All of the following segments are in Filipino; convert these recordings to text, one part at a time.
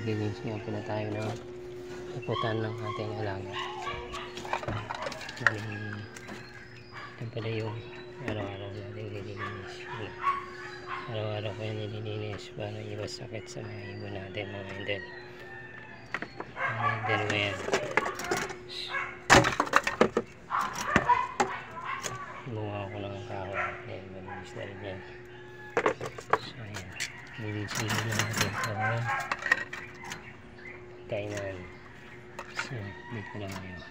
naglilinis nga pala tayo ng puputan ng ating alaga. Yan pala yung araw-araw natin nililinis. Araw-araw ko yan nililinis para iwas sakit sa mga ibon natin, mga idol. Idol ko yan. Bunga ko ng kahoy. Ayan, malinis na rin yan. So ayan, nililisin na natin para kainan. So dito na ngayon.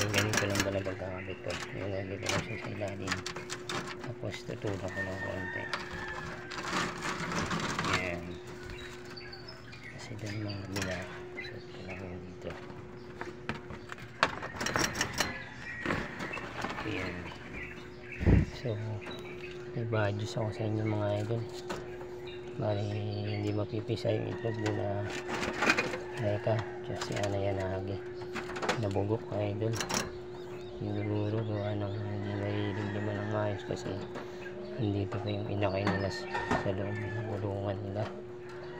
Ganito lang pala pagkakabit ko. Yung nagdito ko siya sa ilalim. Tapos tutulak ko ng konti. Ayan. Kasi doon mga bila. So tulak ko dito. Ayan. So nag-adjust ako sa inyo mga idol. Bali hindi mapipisa yung itlog nila. Reka. Kasi ano yan nahagi. Nabugok ka idol. Siguro gawa ng hindi nailig naman ng maayos kasi nandito pa yung inakay nila sa loob ng kulungan nila.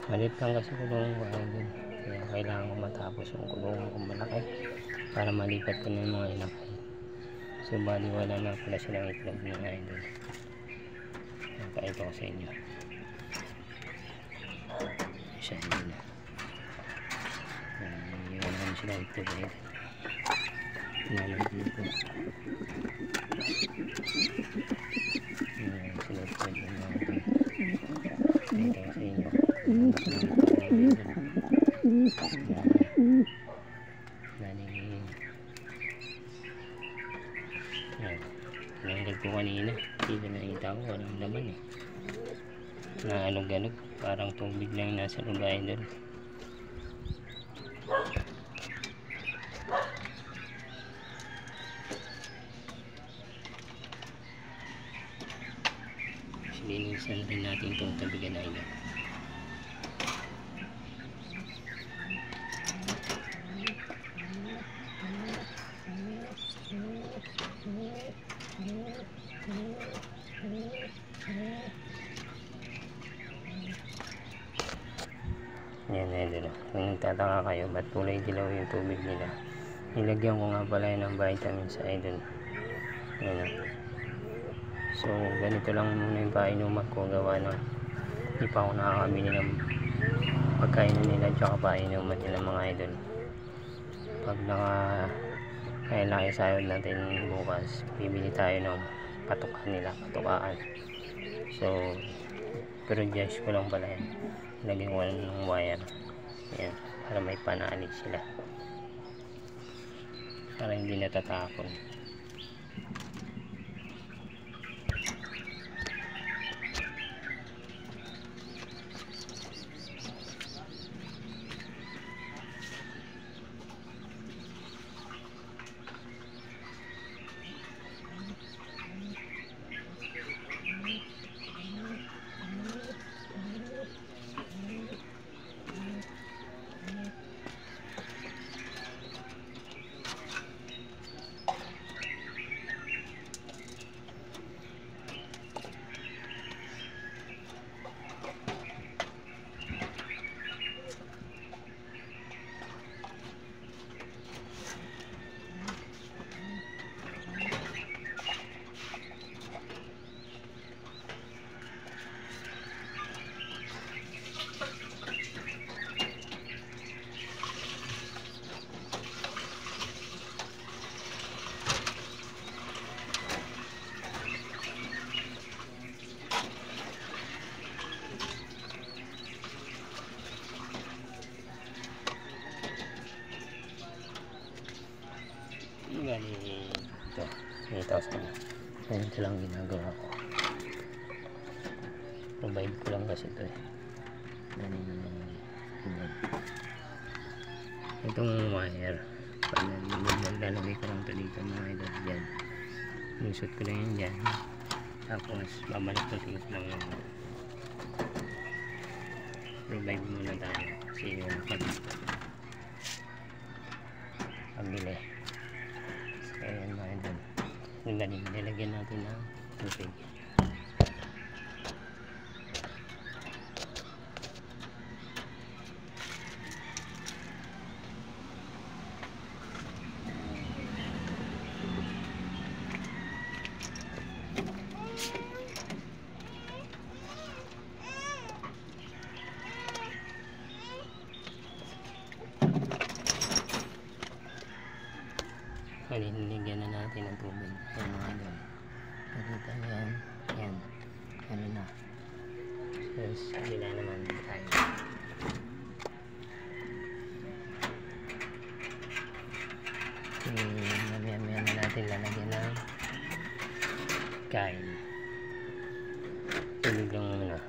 Malit lang kasi kulungan ko idol. Kaya kailangan ko matapos yung kulungan kung malaki para malipat ko na yung mga inakay. So bali wala na pala silang itlog ng idol. Napakita ko sa inyo. Isa hindi na. Wala na silang itlog idol. Nalang dito. Ayan, sinuot ko dyan natin. Dito ko sa inyo. Naling ayan. Nanggal ko kanina. Hindi na nakita ko. Walang laman eh. Naalog-alog. Parang tubig lang nasa lugay doon. Linisan rin natin itong tabigan na ilo. Yan idol. Kung nagtataka kayo ba't kulay dilaw yung tubig nila, nilagyan ko nga pala yun ng vitamins idol. Yan. So ganito lang muna yung painuman ko, gawa ng hindi pa ako nakakabili ng pagkain nila tsaka painuman nila mga idol. Pag kailangan sayod natin bukas, bibili tayo ng patukaan nila, patukaan. So pero just ko lang pala yan, lagyan ko ng wire yan para may panali sila para hindi natatapon. Ganito lang ginagawa ko. Provide ko lang kasi ito eh. Ganyan. Itong wire, lalagay ko lang ito dito mga idol. Dyan. Inisot ko lang yan dyan. Tapos babalik ko siya lang yung revive muna tayo kasi yung pabili. So ayan mga idol. Yung galing, nilagyan natin ng tubig. Niligyan na natin ng tubig. Ayan mga idol. Nakita nyo yan. Yan. Ano na. So, kabila naman tayo. Mamaya na natin lalagyan ng kain. Tubig lang muna.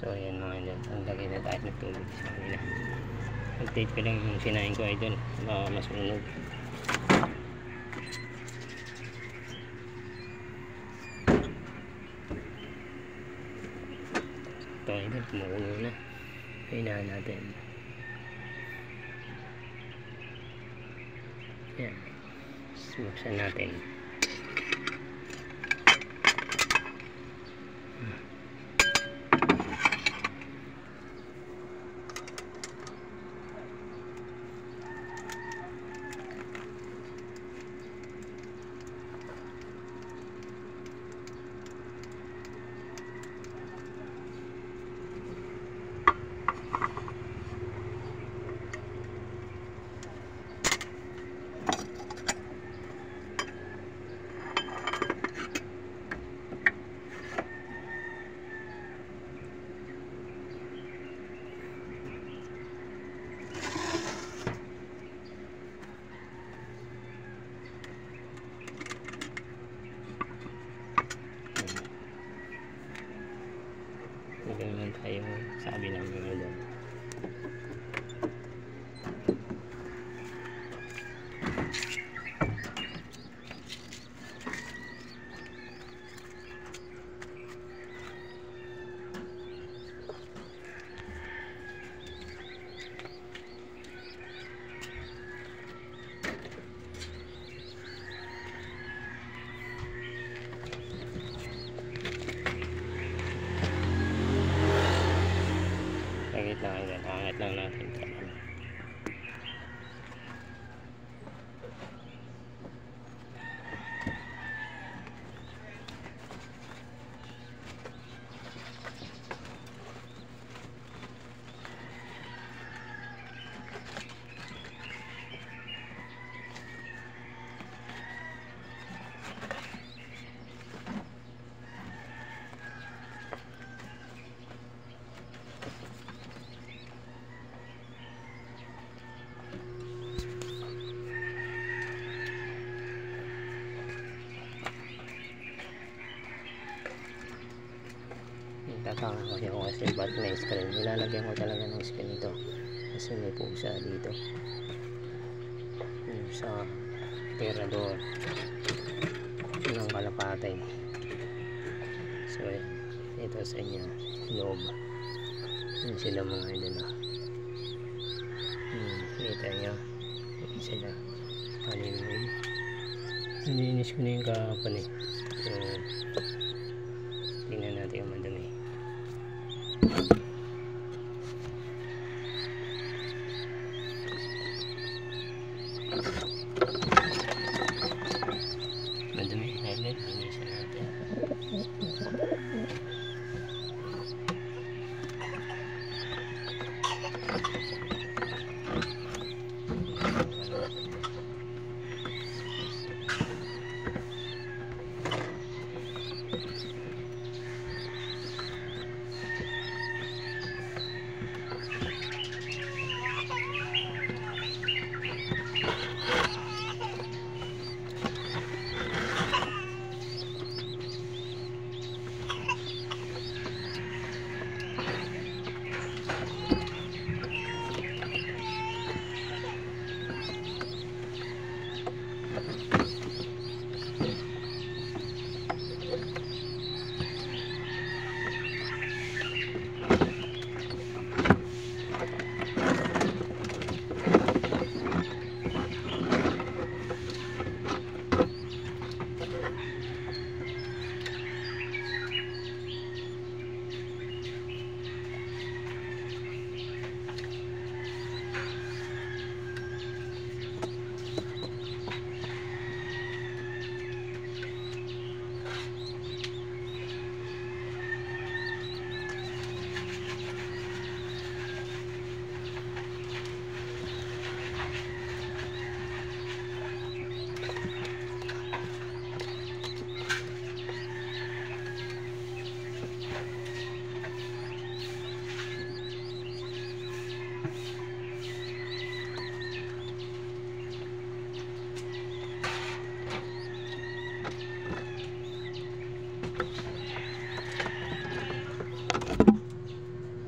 So ayan mga idol, ang lagay na tayo ng tubig sa kanila. Update ko lang yung sinain ko idol, baka masunog. Ito idol, kumukulo na. Kailangan natin. Ayan, buksan natin. Hindi naman tayo sabi ng mga doon. Sagit lang yun, angat lang natin ito. Tatangan ko siya kasi ba't may screen. Ilalagyan ko talaga ng screen ito kasi may pusa dito yung sa tirador ng kalapatay. So ito sa inyo loob yun sila mga idol na kita nyo yun sila kanilin. Nilinis ko na yung kahapon eh. So tingnan natin yung madami. Madami, highlight, linisan natin.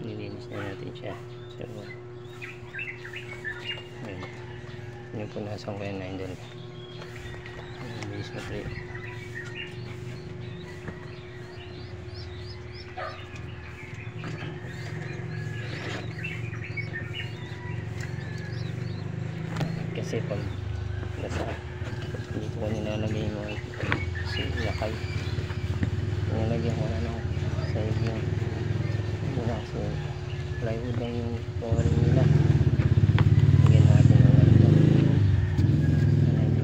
Nilinis na natin siya. So ayun, yun po nasang ko yan na idol. Bilis na po yun. Kasi pag nasa hindi ko nilalagay mo si lakay, nilalagyan ko na ng sahig yung mula kasi plywood lang yung flooring nila. Lagyan natin yung ano na hindi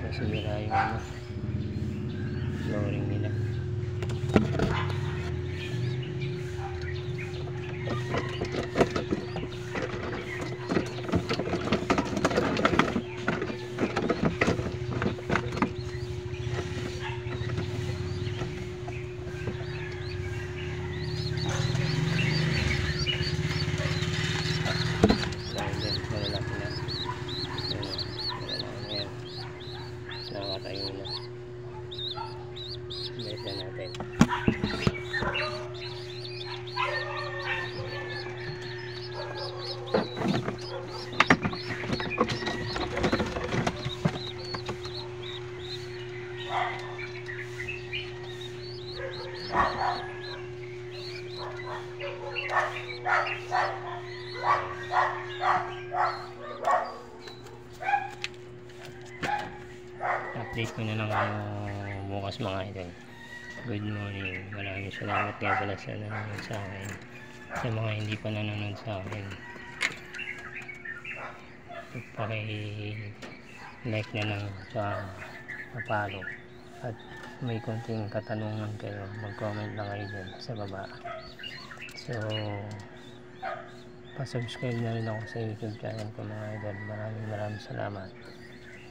masira yung ano flooring nila. Nakatayo na. Balik na natin. Update ko na lang bukas mga idol. Good morning, maraming salamat nga pala sa nanonood sa akin. Sa mga hindi pa nanonood sa akin, paki-like na lang sa papalo. At may konting katanungan kayo, mag-comment lang kayo dyan sa baba. So pa-subscribe na rin ako sa YouTube channel ko mga idol. Maraming salamat.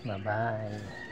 Bye bye.